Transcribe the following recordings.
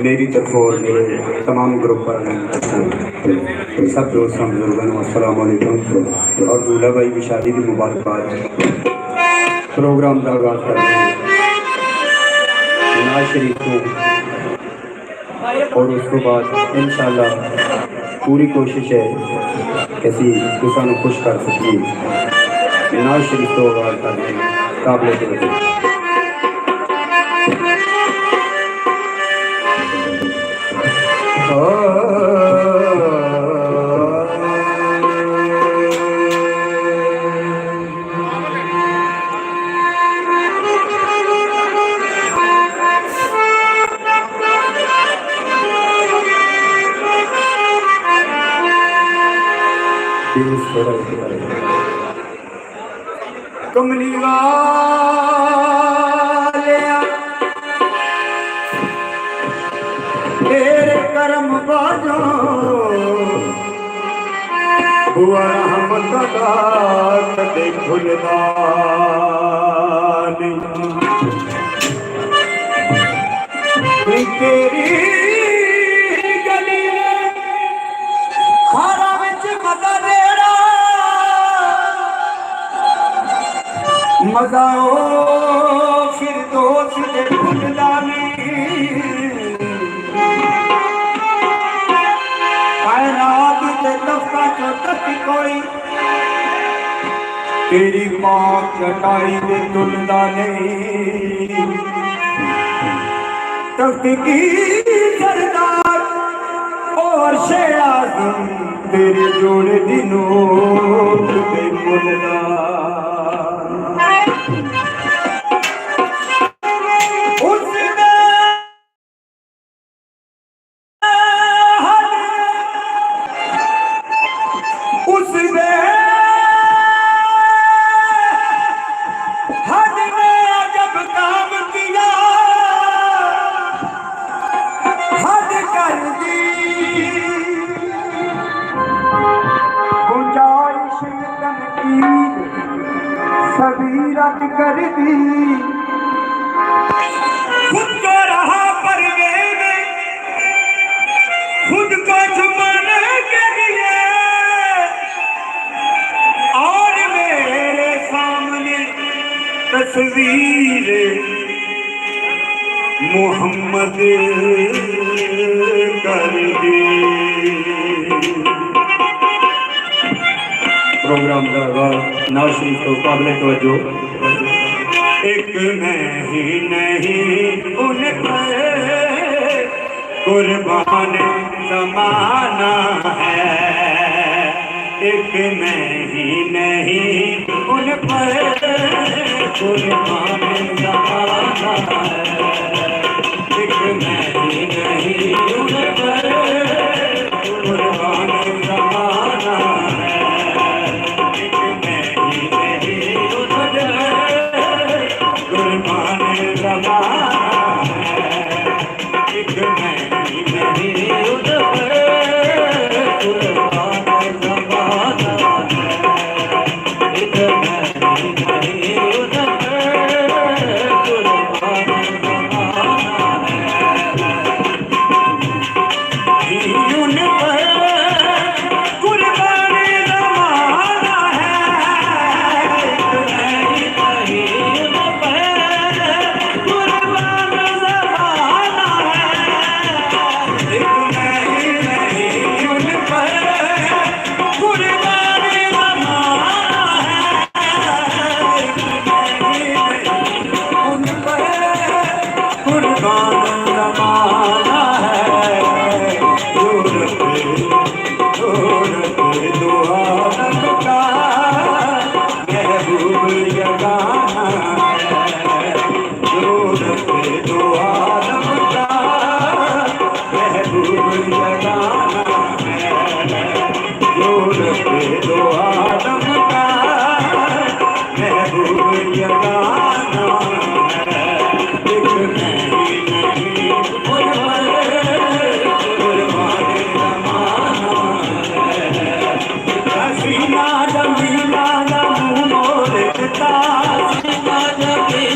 मेरी तरफ और मेरे तमाम ग्रुप पर सब दोस्तों बुजुर्गों अस्सलाम वालेकुम और दूल्हा भाई की शादी की मुबारकबाद। प्रोग्राम का आगाज कर रहे हैं नवाज शरीफ को और उसके बाद इंशाल्लाह पूरी कोशिश है कैसी तुसानू खुश कर सकी। नवाज शरीफ को आगाज कर रहे हैं काबिल कमली वालिया तेरे करम बाजो हुआ रहमत दा कदे खुलदा नहीं तेरी गली खारा विच मजा देड़ा मजा ओ फिर दोस्त दे खुलदा कोई तेरी मां चटाई दे तुलदा नहीं तख्त की सरदार और आज़म तेरे जोड़े दिनों ते मुलदा कर दी खुद को रहा परवेज खुद को छुपाने के लिए और मेरे सामने तस्वीर मोहम्मद कर दी। प्रोग्राम का नवाज शरीफ को काबिल तवज्जो एक नहीं उन पर कुर्बान ज़माना है एक नहीं उन पर कुर्बान ज़माना है एक नहीं उन पर कुर्बान ज़माना है Hare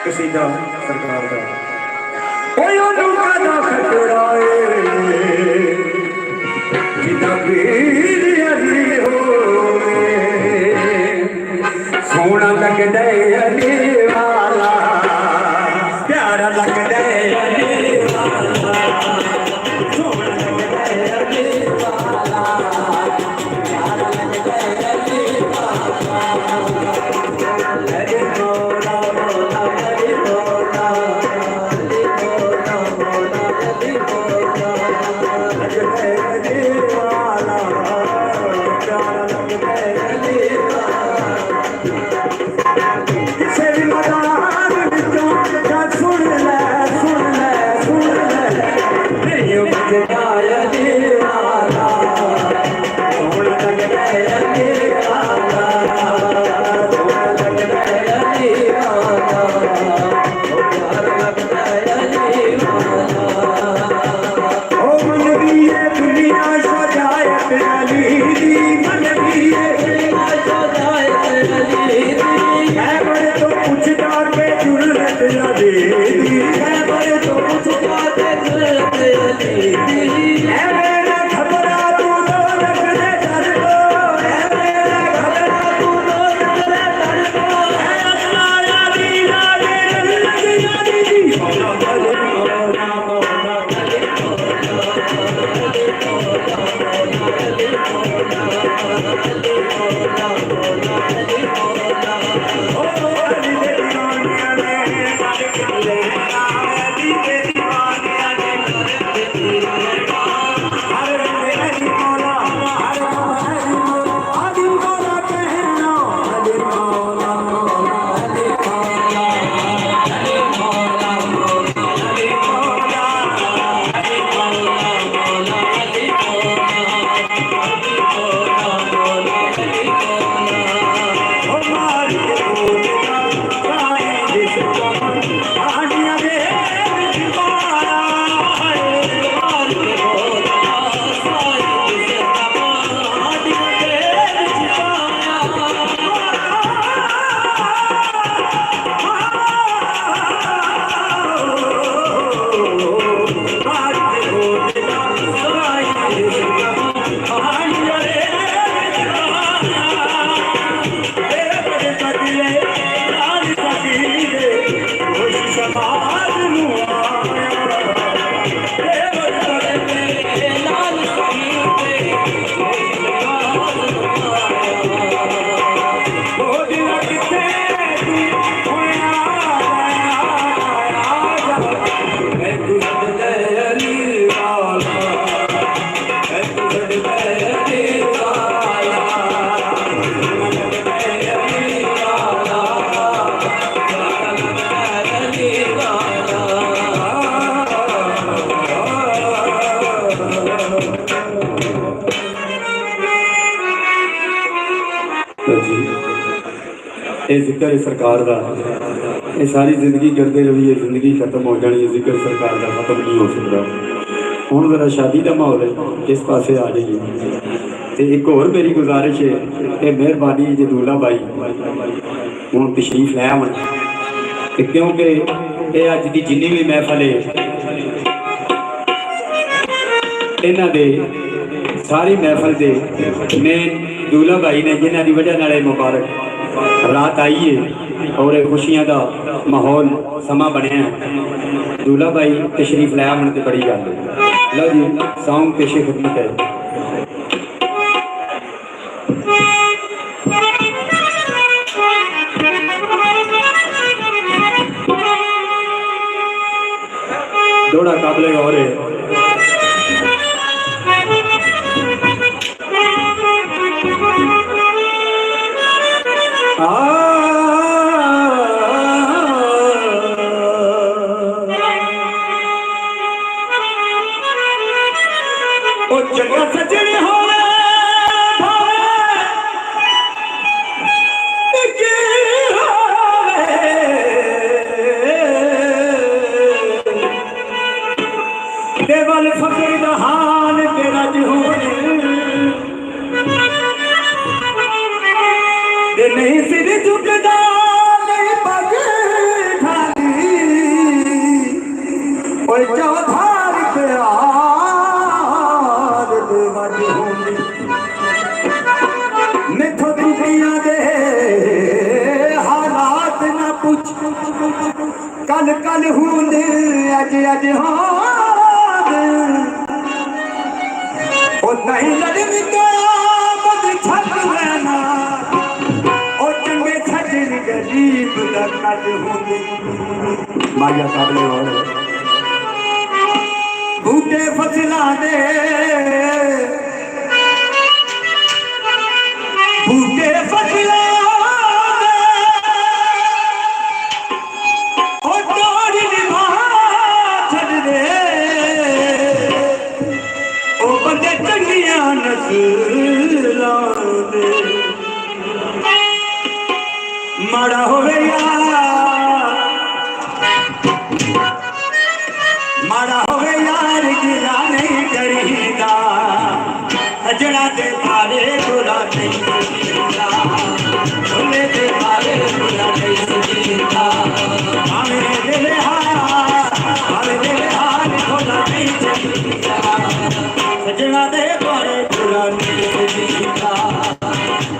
ਕਸੀਦਾ ਸਰਕਾਰ ਦਾ ਓਏ ਉਹਨੂੰ ਕਾਦਾ ਖਤਰਾ ਏ ਜਿੱਦਾਂ ਪੀਰ ਅਲੀ ਹੋਵੇ ਸੋਹਣਾ ਲੱਗਦਾ ਅਲੀ ਵਾਲਾ ਪਿਆਰਾ ਲੱਗਦਾ ਅਲੀ ਵਾਲਾ ਸੋਹਣਾ ਲੱਗਦਾ ਅਲੀ ਵਾਲਾ ਪਿਆਰਾ ਲੱਗਦਾ ਅਲੀ ਵਾਲਾ ये जिक्र सरकार का ये सारी जिंदगी करते रहिए, जिंदगी खत्म हो जानी है, जिक्र सरकार का खत्म नहीं हो सकता। हुण जरा शादी का माहौल है, इस पासे आ जाइए। तो एक होर मेरी गुजारिश है, ये मेहरबानी जी दूल्हा भाई हुण तशरीफ लै आवन, क्योंकि ये अज की जिन्नी भी महफल है इन्हां दे सारी महफल दे मेन दूल्हा भाई ने, जिन्हां दी वजह नाल मुबारक रात आई है और खुशियां का माहौल समा बनया है। दूल्हा भाई तशरीफ लै आवन ते बड़ी गल है। लो जी सॉन्ग पेशे खिदमत है। दौड़ा काबले और देवल फकीर दहान तेरा दे नहीं सिर झुकदा नहीं पग ढाली ओए चौधार प्यार दे वज होंदी मिठो दुनिया दे हालात ना पूछ कल कल होंदे अज अज नहीं लड़नी तो बद छक लेना ओ चंगे छजन गरीब दा कद होंदे माया काबले और बूटे फसलां दे बूटे फसलां ओ तोड़ी निभा छड़ दे ओ बंदे चंगियां नस्लां दे माड़ा होवे यार गिला नहीं करीदा सजना दे पारे बुरा नहीं सजीदा भोले दे पारे बुरा नहीं सजीदा आवे दिल हार भोला नहीं सजीदा सजना दे पारे बुरा नहीं सजीदा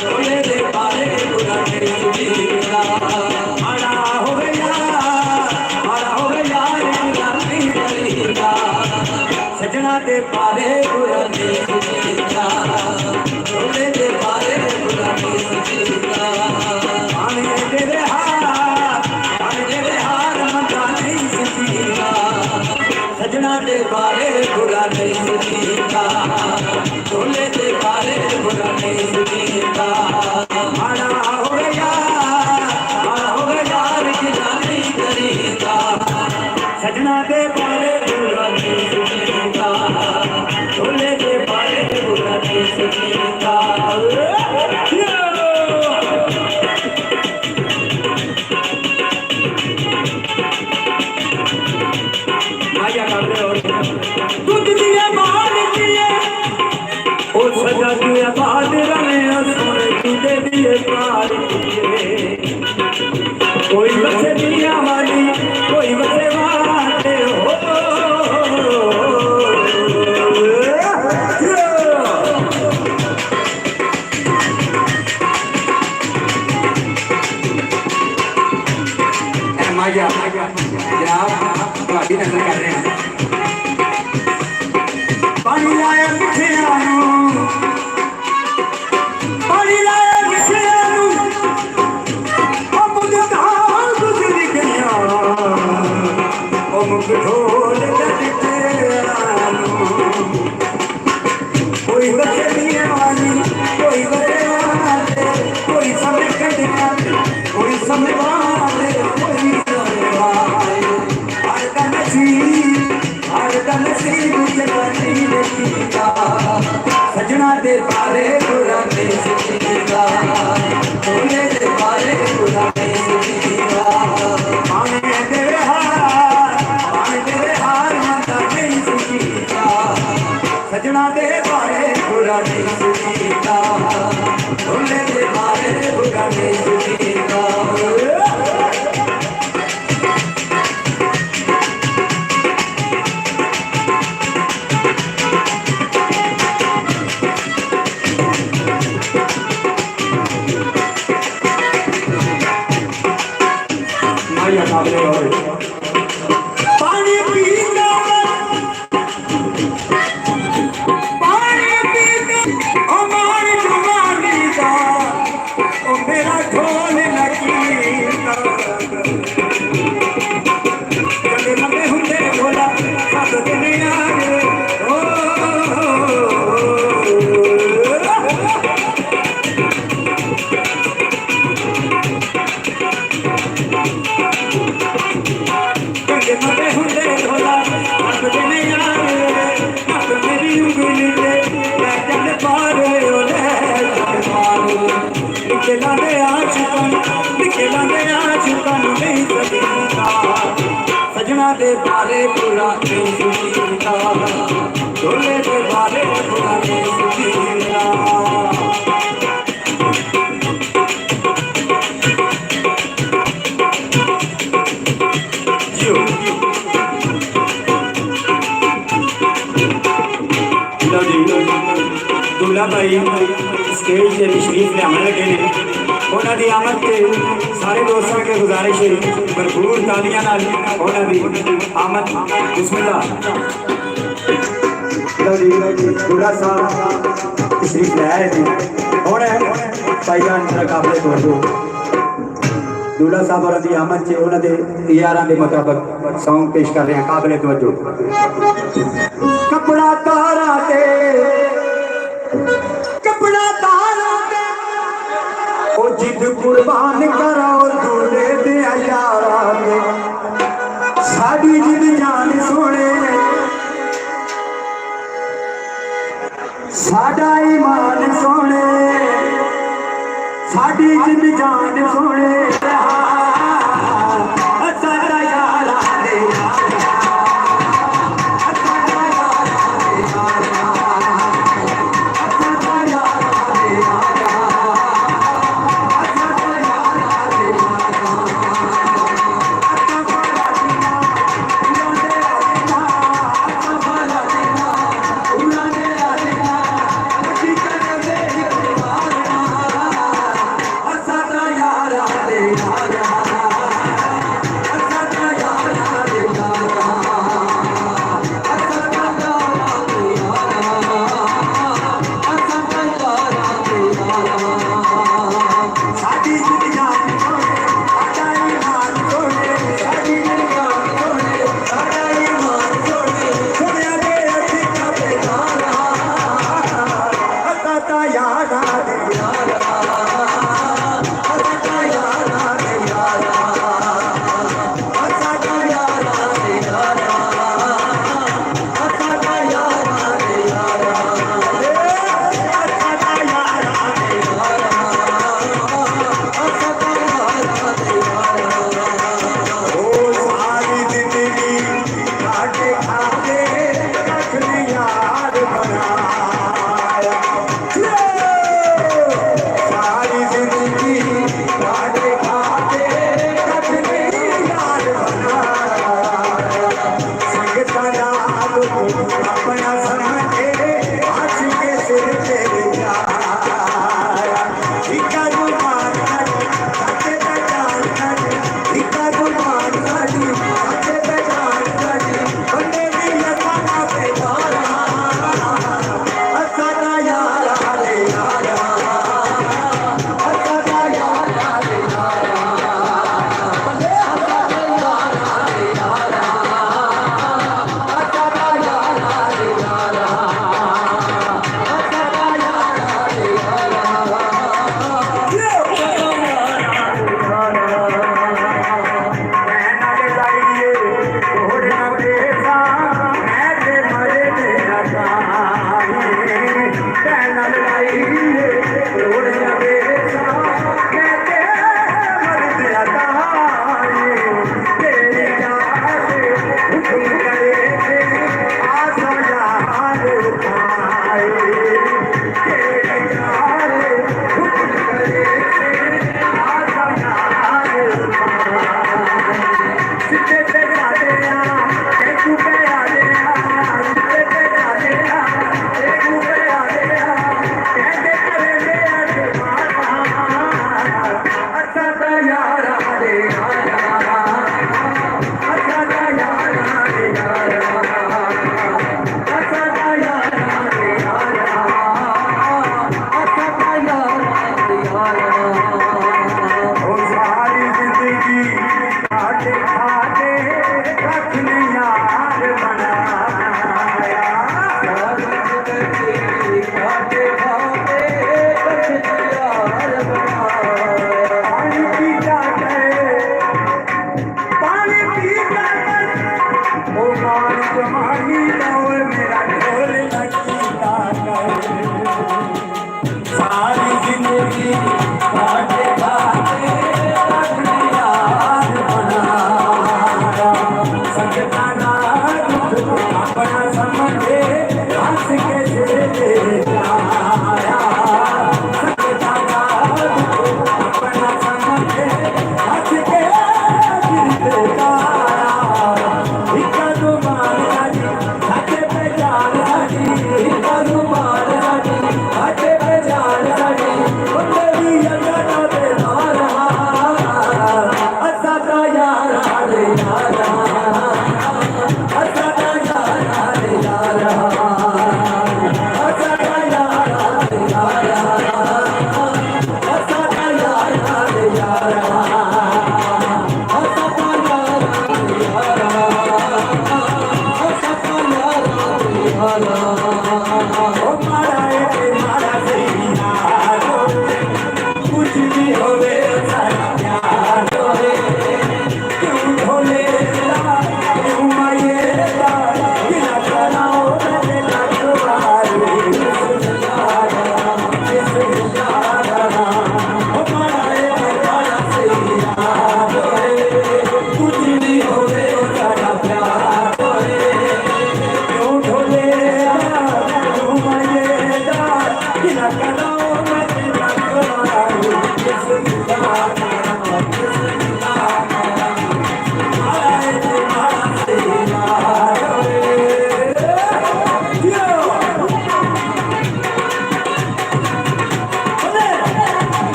भोले दे पारे बुरा नहीं सजीदा माड़ा होवे यार गिला नहीं करीदा सजना दे पारे बुरा नहीं सजीदा भोले दे पारे बुरा नहीं सजीदा आने तेरे हार मंदा नहीं सजीदा सजना दे पारे बुरा नहीं सजीदा भोले दे पारे बुरा नहीं सजीदा माड़ा होवे यार गिला नहीं करीदा सजना दे पारे बुरा नहीं सजीदा भोले दे पारे बुरा नहीं सजीदा आया काबले और दूध दिया बाहर दिए ओ सजा दिया बाहर रहे नहीं देखीदा सजना दे बारे बुरा नहीं सीखीदा ढोले दे बारे बुरा नहीं सीखीदा आने तेरे हार मता नहीं सीखीदा सजना दे बारे बुरा नहीं सीखीदा ढोले दे बारे बुरा नहीं सीखीदा पानी पीता अमार जवानी का ओ मेरा ढोल लगीता कदे लगे हुंदे ढोला सद दिन यार ओ मते हुंदे ढोला हथ दिन यार हथ मेरी उंगली ते ले चल पार ओ ले चल पार निकला दे आशुकन नहीं सकीता सजना दे बारे पूरा नहीं सुनीता ढोले दे बारे पूरा नहीं सुनीता दूल्हा भाई स्टेज से तशरीफ ले आने लगे ने उन्होंने आमद के सारे दोस्तों के गुजारिश है भरपूर तालियां नाल उन्होंने आमद बिस्मिल्लाह दूल्हा साहब तशरीफ ले आए थे और भाईजान काबले तौर दूल्हा साहब और की आमद से उन्होंने यारां के मुताबिक सॉन्ग पेश कर रहे हैं काबले तवज्जो कपड़ा तारा दे कपड़ा तारा दे ओ जिद कुर्बान करो दूल्हे दे यारा दे साडी जिद जान सोने साडा ईमान सोने साडी जिद जान सोने साडा यारा दे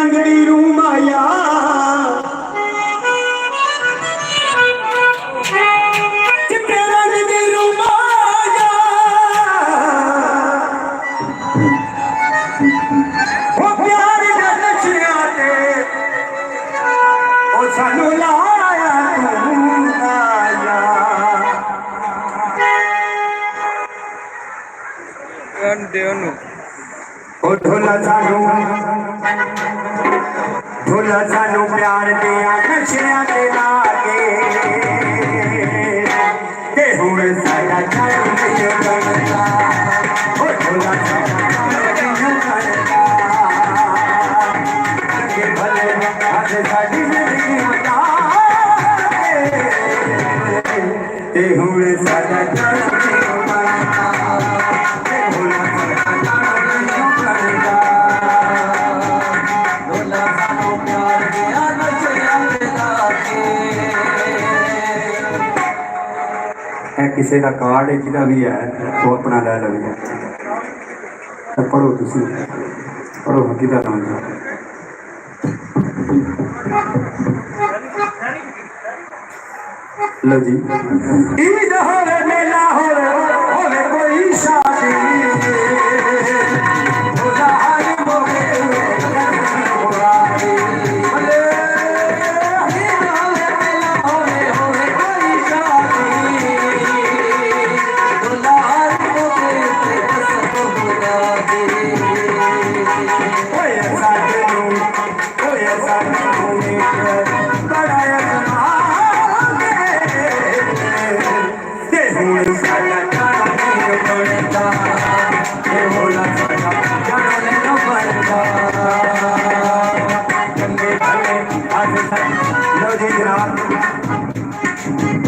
लंगड़ी रू माया चिट्टे रंग दी रू माया ओ प्यार दे नशा ते ओ सानू लाया तू आया ओ ढोला सानू प्यार दिया नशियां ते लागे ते हुण साडा जन्म नहीं बनदा ओ ढोला सानू बनदा के भले अज साडी जिंदगी मचाए ते हुण साडा जन्म नहीं बनदा ते ढोला किसी का कार्ड है जिदा भी है वो अपना लै लवे तो पढ़ो तुसी पढ़ो किदा नाम लो जी ईद होवे मेला होवे कोई शादी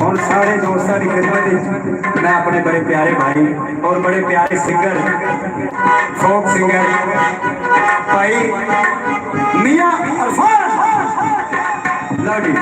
और सारे दोस्तों की खिदमत मैं अपने बड़े प्यारे भाई और बड़े प्यारे सिंगर फोक सिंगर भाई मियां अरफान लड़ी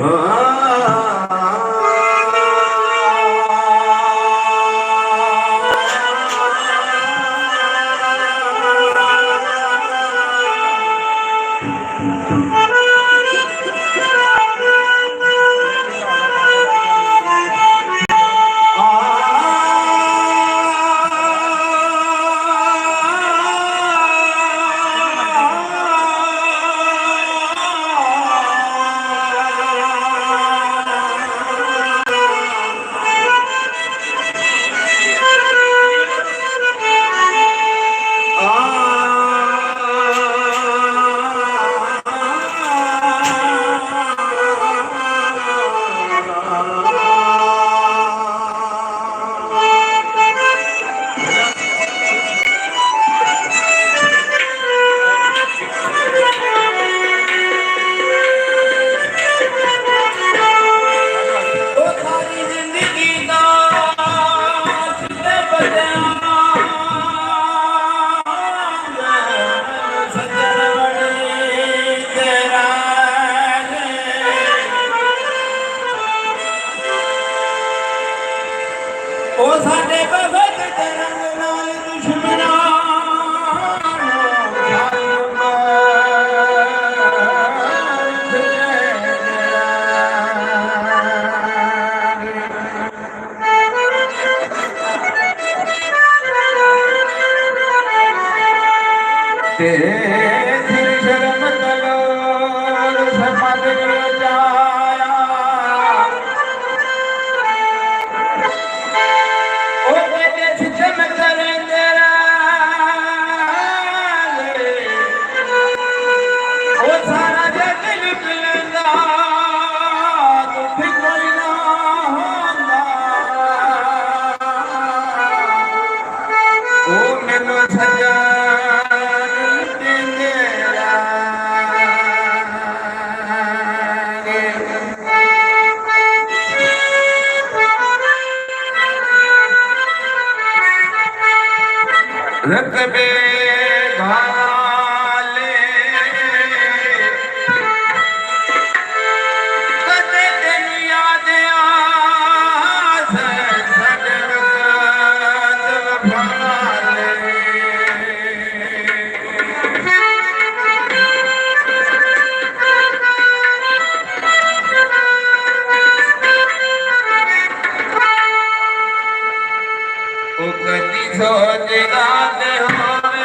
Oh, ਰਤਬੇ ਘਾਲੇ ਕਦੇ ਦਿਨ ਯਾਦ ਆਸੇ ਸਜਣ ਭਾਲੇ ਉਹ ਕਦੀ ਸੋਚਦਾ ਤੇ ਹੋਵੇ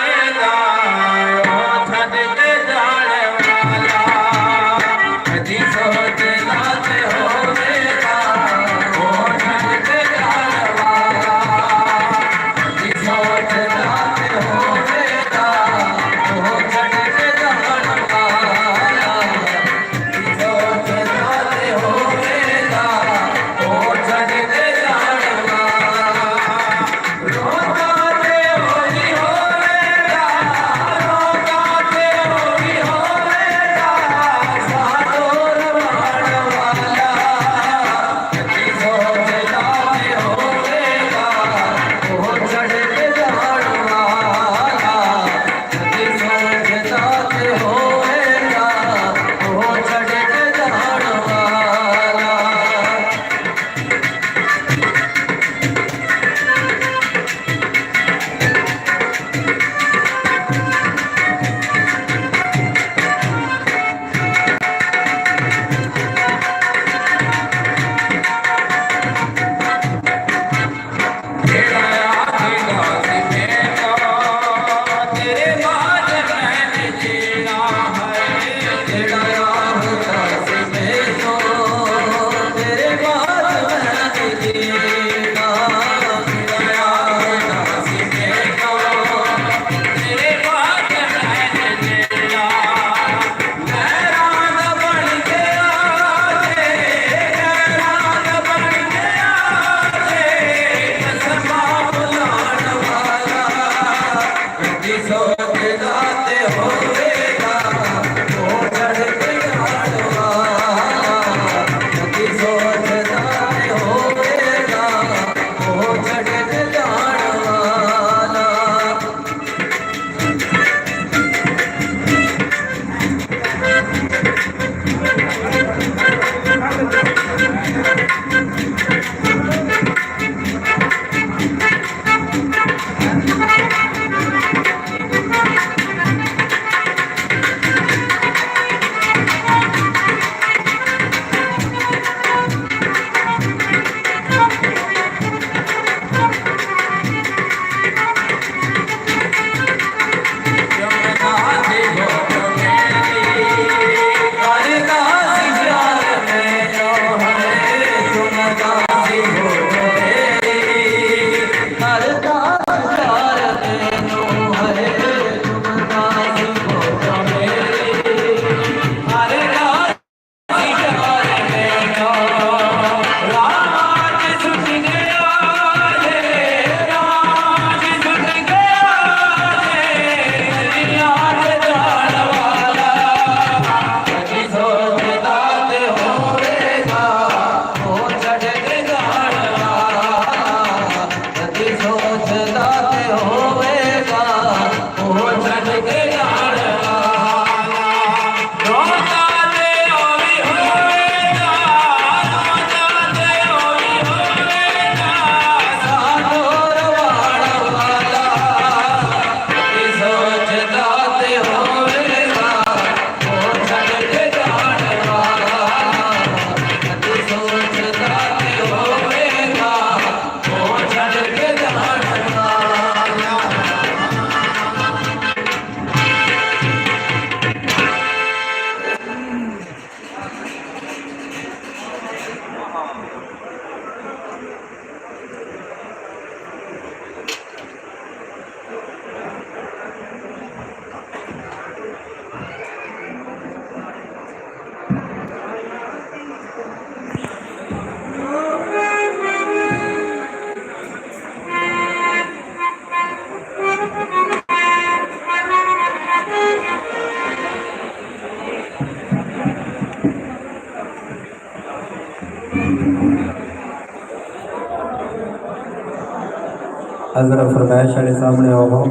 जरा फरमाइश वाले सामने आओ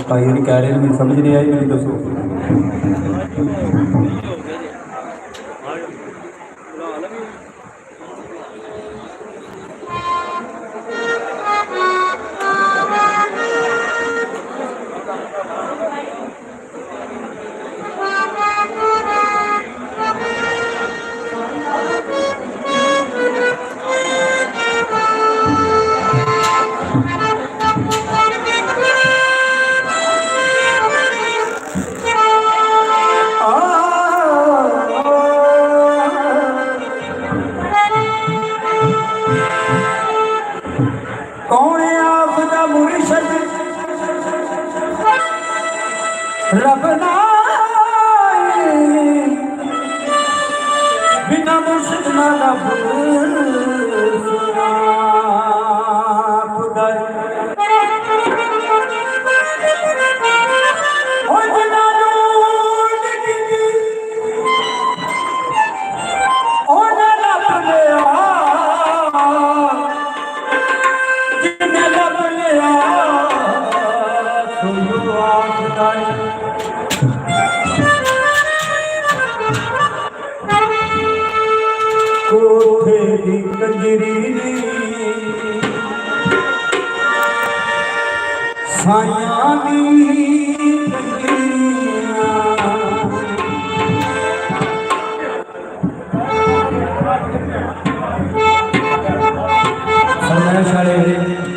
भाई नहीं कह रहे मेरी समझ नहीं आई मेरी दसो कौन आपदा मुर्शद रब बिना मुर्शद ना रब कोठे दी कंजरी सायां दी फरमाइश वाले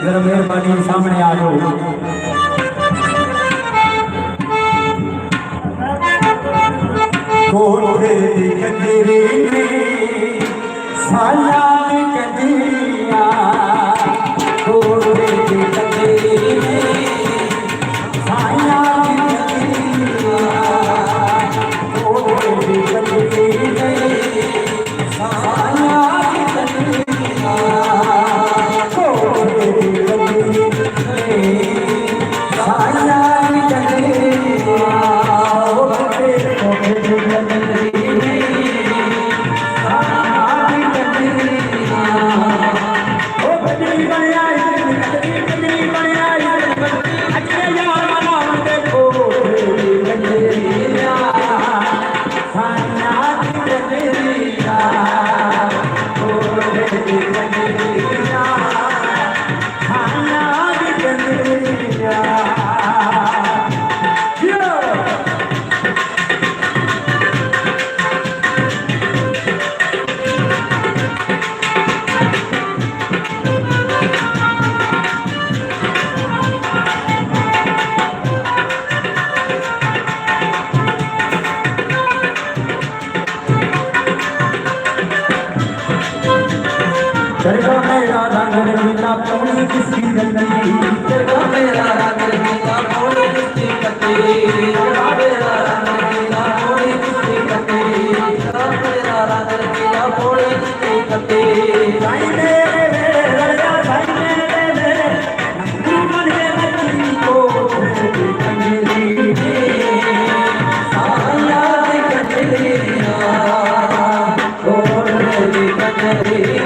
जरा मेहरबानी सामने आ जाओ कोठे दी कंजरी साया कंजरिया कोठे दी कंजरी साया कंजरिया कोठे दी कंजरी साया कंजरिया कोठे दी कंजरी साया कंजरिया चरगा मेरा रंग रंगीला पौड़ी किसकी गंदी चरगा मेरा रंग रंगीला पौड़ी किसकी गंदी चरगा मेरा रंग रंगीला पौड़ी किसकी गंदी चरगा मेरा रंग रंगीला पौड़ी किसकी गंदी साईं मेरे रजा साईं मेरे तू मन के नची को कंजरी साया कंजरिया कोठे कंजरी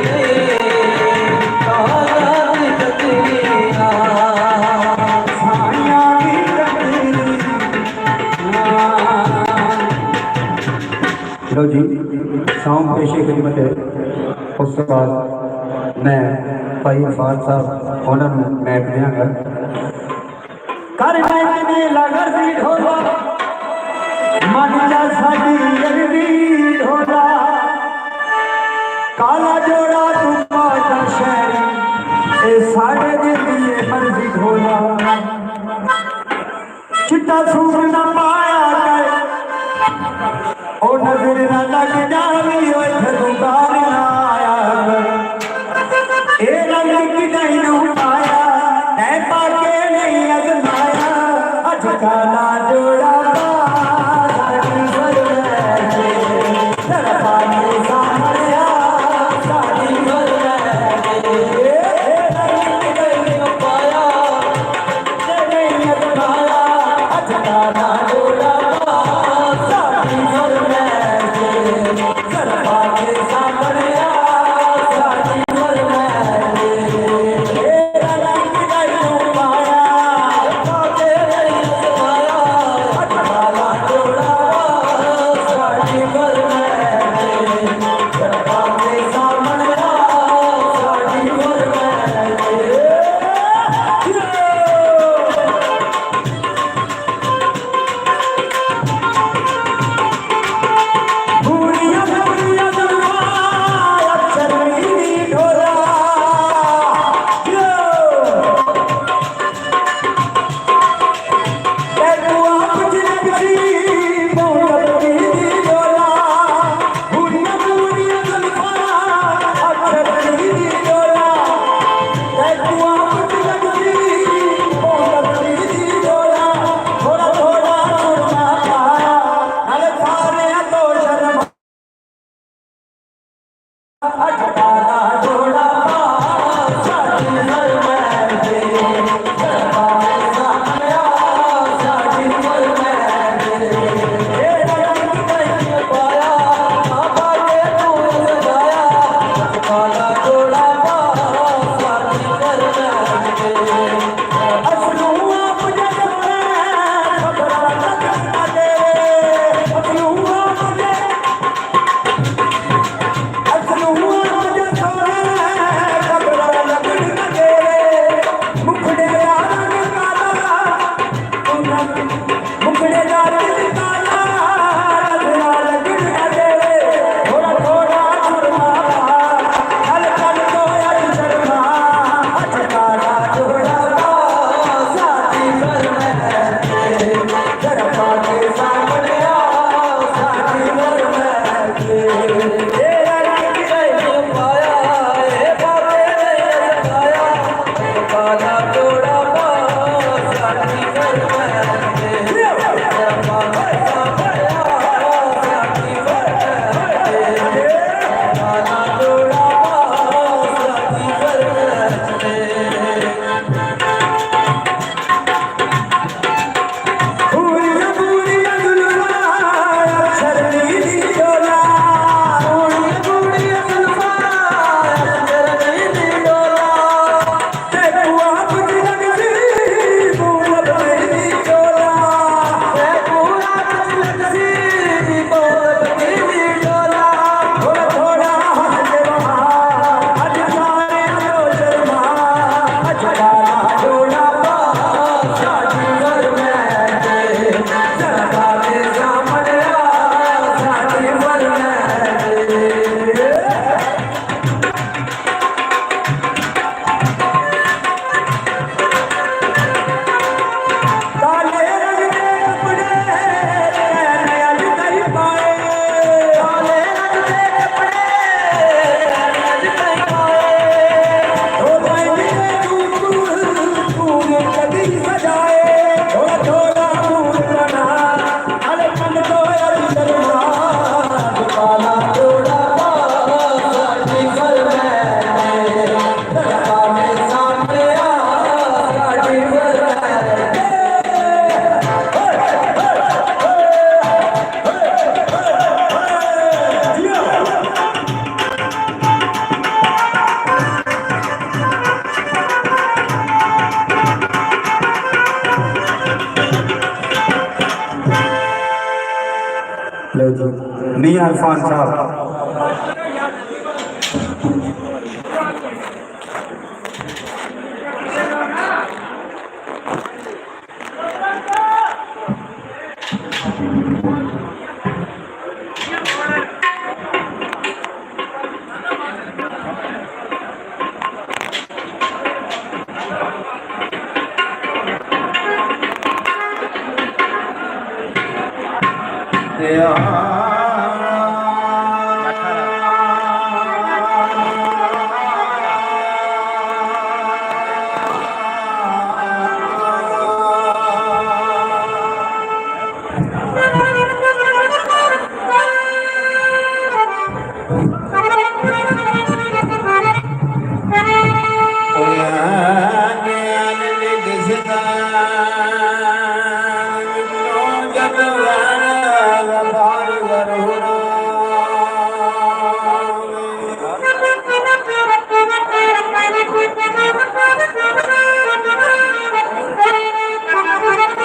लो जी शाम पेशे खिदमत है उस तो बाद मैं भाई अफाद साहब उन्होंने मैप देंगा कर लगर सी ढोला मानिया साडी अगली ढोला काला जोड़ा तू पाटा शहरी ए साढ़े दिल ये मर्जी ढोला चिट्टा सूट ना पाया कर ओ नजर ना लग जावी ओ दुकान ना आया ए रंग की नहीं उठाया ऐ पाके नहीं अजमाया अज काला जोड़ा साड़ी बरवे तेरा पानी सामरिया साड़ी बरवे ए रंग की नहीं उठाया नहीं अजमाया अज काला जोड़ा साड़ी बरवे तेरा पानी सामरिया साड़ी बरवे ए रंग की नहीं उठाया लो जी मियां इरफान साहब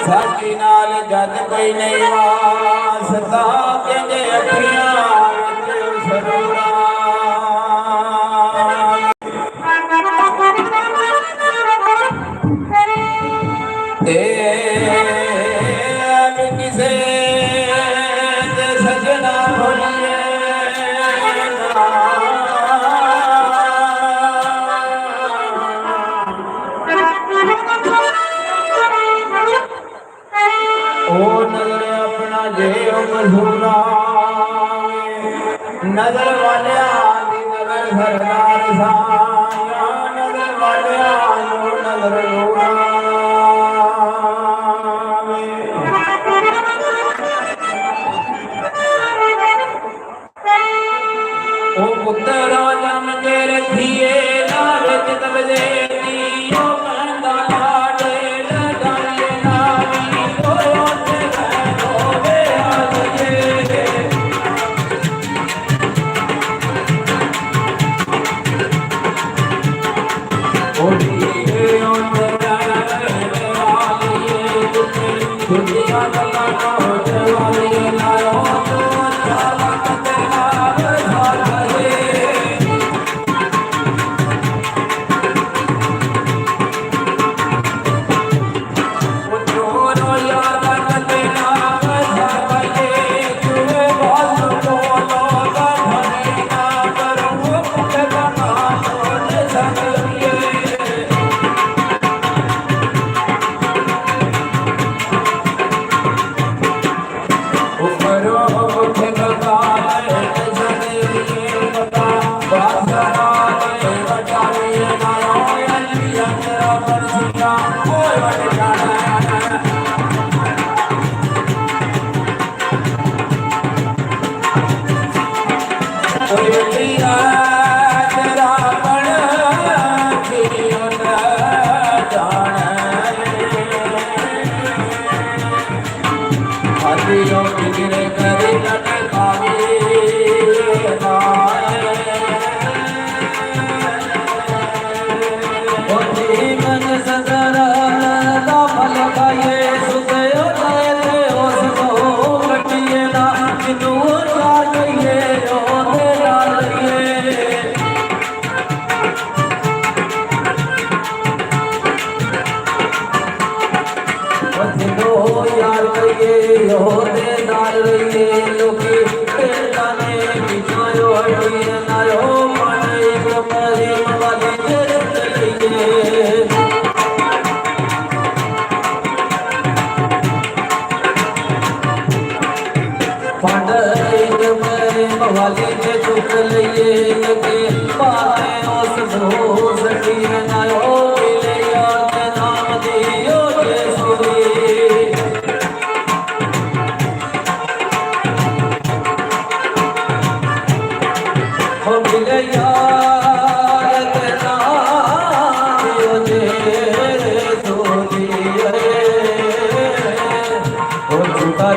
साथी नाल जद कोई नहीं वासता तेरे अखियां विच सरूरा ते किसे दे सजना भोलिए नजर अपना जे मजूरा नजर वाले आदि नजर सरदार साया नजर वाले आनो नजर रोना ओ पुत्रा जम के रखिए लालच तब दे दियो कहंदा लाडे लगाले नामी ओ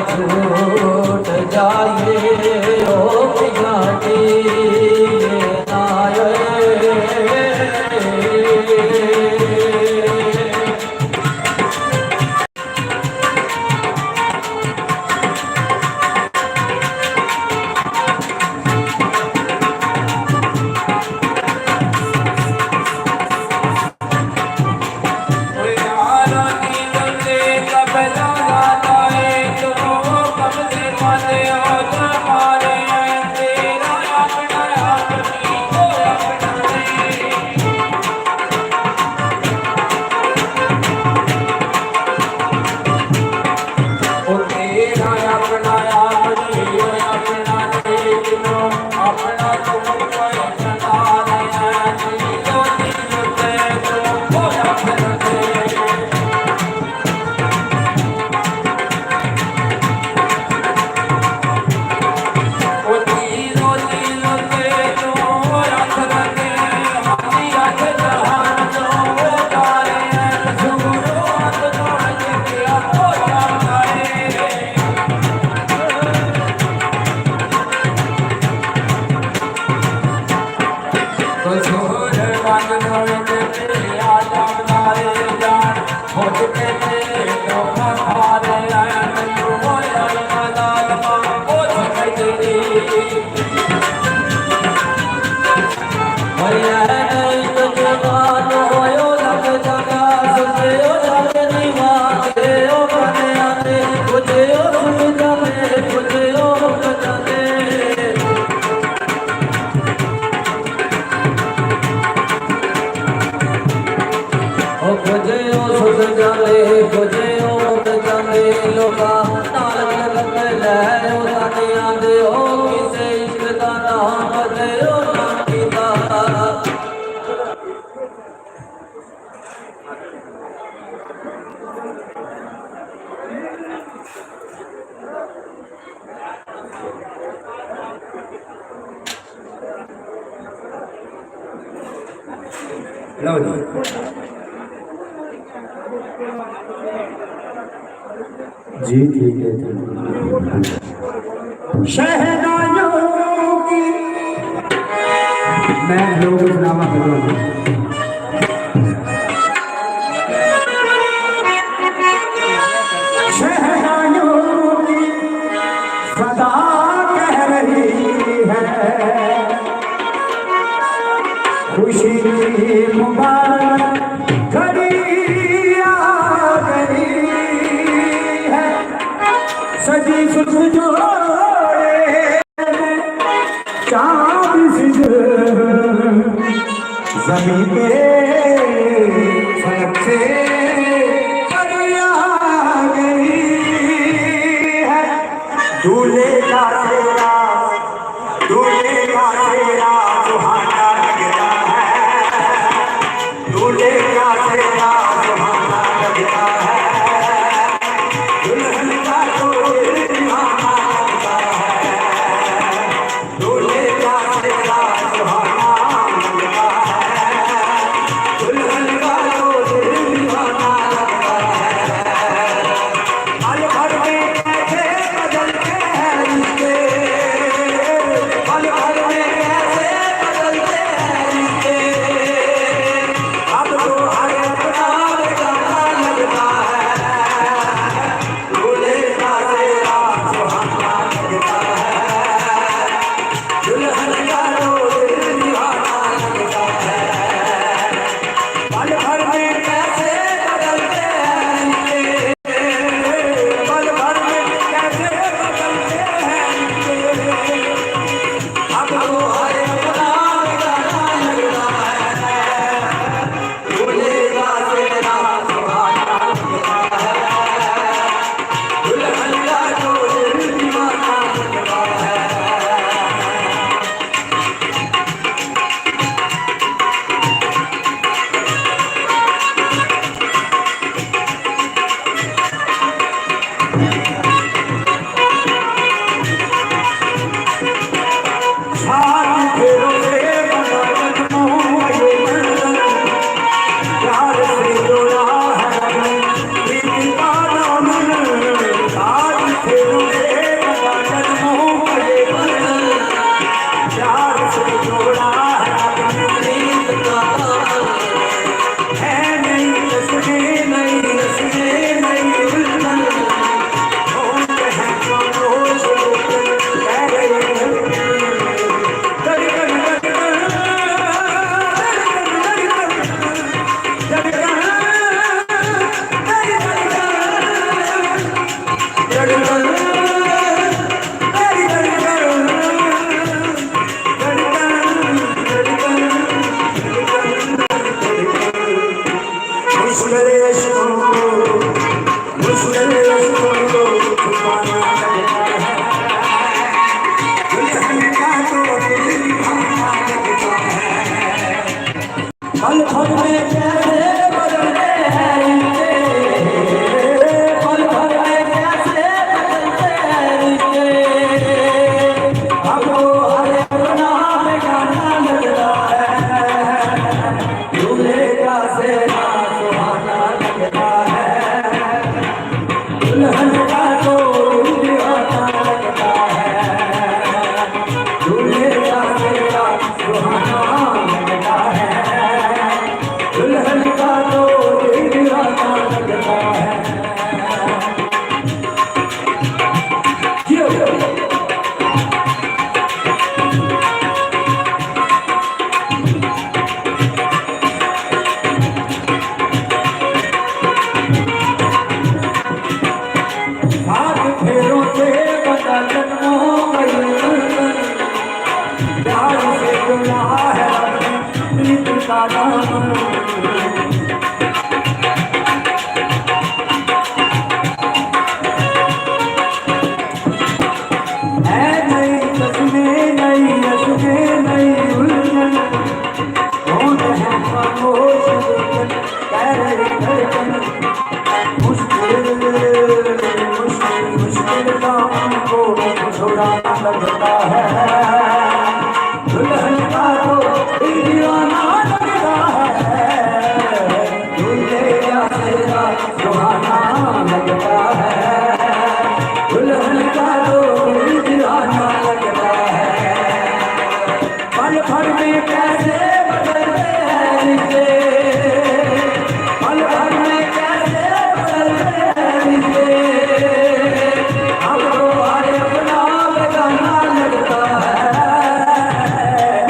छूट जाए ओ घाटी ਲੈ ਉਹ ਸਾਥੀਆਂ ਦੇ ਉਹ ਕਿਸੇ ਇਸ਼ਕ ਦਾ ਨਾਮ ਬਦਲਿਓ ਨਾ ਕੀਤਾ। लो जी ठीक है शहनाइयों की मैं लोग नामा करूँगा शहनाइयों की सदा कह रही है खुशी मुबारक घड़ी आ गई है सजी सुख जोड़े चाँद जमीन पे फलक से घड़ी आ गई है दूल्हे का सेरा सुहाना लगता है दूल्हे का सेरा सुहाना लगता है दुल्हन का तो दिल दीवाना लगता है दूल्हे का सेरा सुहाना लगता है दुल्हन का तो दिल दीवाना लगता है पल भर में कैसे बदलते हैं रिश्ते पल भर में कैसे बदलते हैं रिश्ते अब तो हर अपना बेगाना लगता है दूल्हे का सेरा सुहाना लगता है दुल्हन का तो दिल दीवाना लगता है पल भर में कैसे बदलते हैं रिश्ते पल भर में कैसे बदलते हैं रिश्ते अब तो हर अपना बेगाना लगता है दूल्हे का सेरा सुहाना लगता है दुल्हन का तो दिल दीवाना लगता है साथ फेरों से बना जन्मों ये बंधन प्यार से जोड़ा है प्रीति का दामन साथ फेरों से बना जन्मों ये बंधन प्यार से जोड़ा है प्रीति का दामन है नई रस्में नई उलझन ढूंढ है खामोश कह रहे हैं पल भर में कैसे बदलते हैं रिश्ते पल भर में कैसे बदलते हैं रिश्ते अब तो हर अपना बेगाना लगता है दूल्हे का सेरा सुहाना लगता है दुल्हन का तो दिल दीवाना लगता है दूल्हे का सेरा सुहाना लगता है दुल्हन का लगता उनको थोड़ा लगता है दुल्हन का तो दीवाना लगता है दूल्हे का तेरा सुहाना लगता है दुल्हन का तो दीवाना लगता है पल भर में कैसे बदलते हैं रिश्ते पल भर में कैसे बदलते हैं रिश्ते हमको हर अपना बेगाना लगता है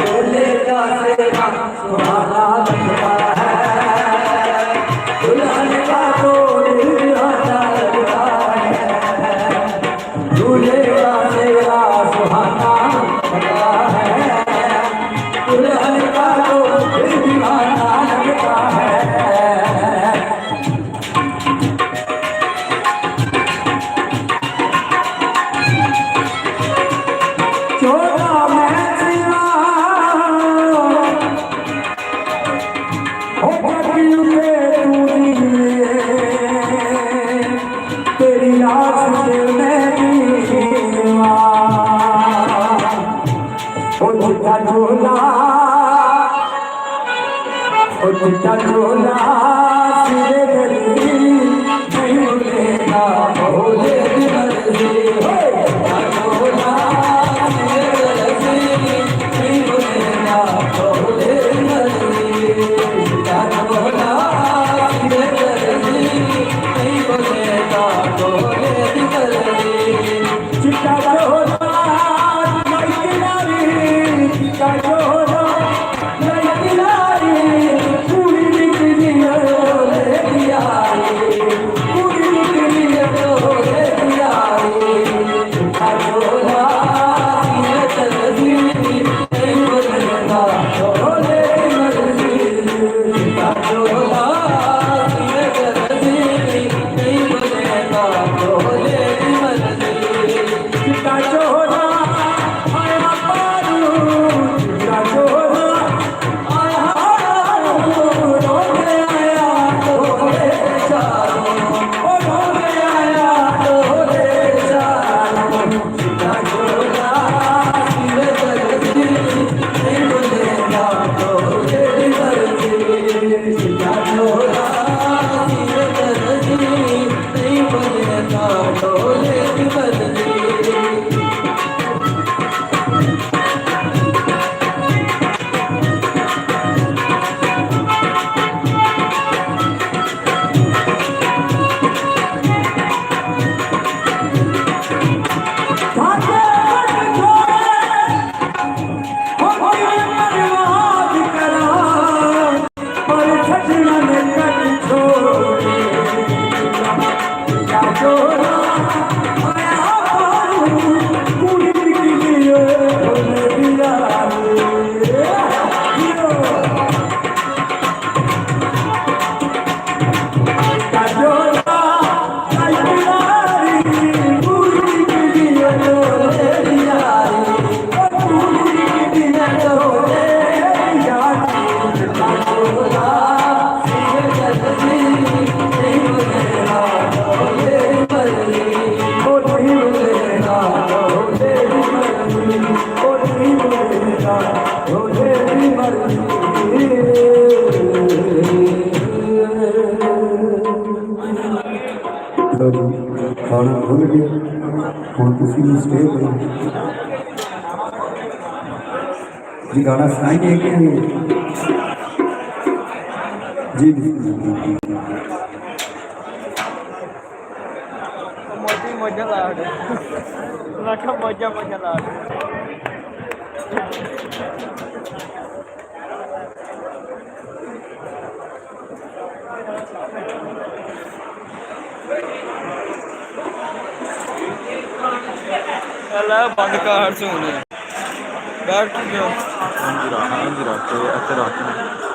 दूल्हे का तेरा सुहाना लगता है दुल्हन का तो दीवाना लगता है दूल्हे का तेरा सुहाना लगता है दुल्हन का तो दीवाना लगता है छोटा मैं सिवा हो पतियों के दूरी तेरी आस से मैं जीवा ओ झूठा झोला ओ झूठा झोला सिरे गली नहीं मिलेगा भोले की मर्जी झूठा झोला सिरे गली नहीं मिलेगा भोले की मर्जी झूठा झोला सिरे गली नहीं मिलेगा भोले की मर्जी चिट्टा झोला नहीं किनारी चिट्टा झोला नहीं किनारी पूरी निकली ले दिया पूरी निकली ले दिया झूठा झोला ये चलती नहीं बदलता भोले की मर्जी झूठा झोला ये चलती नहीं बदलता भोले की मर्जी झूठा झोला आया पारू झूठा झोला आया हारू रोके आया डोले चारों ओ रोके आया डोले चारों झूठा झोला सिरे चलती नहीं बदलेगा भोले की मर्जी झूठा झोला सिरे चलती नहीं बदलेगा भोले की मर्जी भागे बन छोड़े बर्बाद करा पर छजना ने कट छोड़े झूठा झोला आया पारू पूरी निकली ले दिया झूठा झोला नहीं किनारी पूरी निकली ले दिया पूरी निकली ले दिया झूठा झोला सिरे चलती नहीं बदलेगा भोले की मर्जी ओ नहीं बदलेगा भोले की मर्जी ओ नहीं बदलेगा भोले की मर्जी ਲਓ ਜੀ ਖਾਣਾ ਖੁੱਲ ਗਿਆ ਹੁਣ ਤੁਸੀਂ ਵੀ ਸਟੇ ਕਰੋ ਜੀ ਗਾਣਾ ਸੁਣਾਈਏ ਕਿ ਜੀ मोटी मजा ला रखा मजा मजा ला बंद कर सुन बैठ अंदर के रख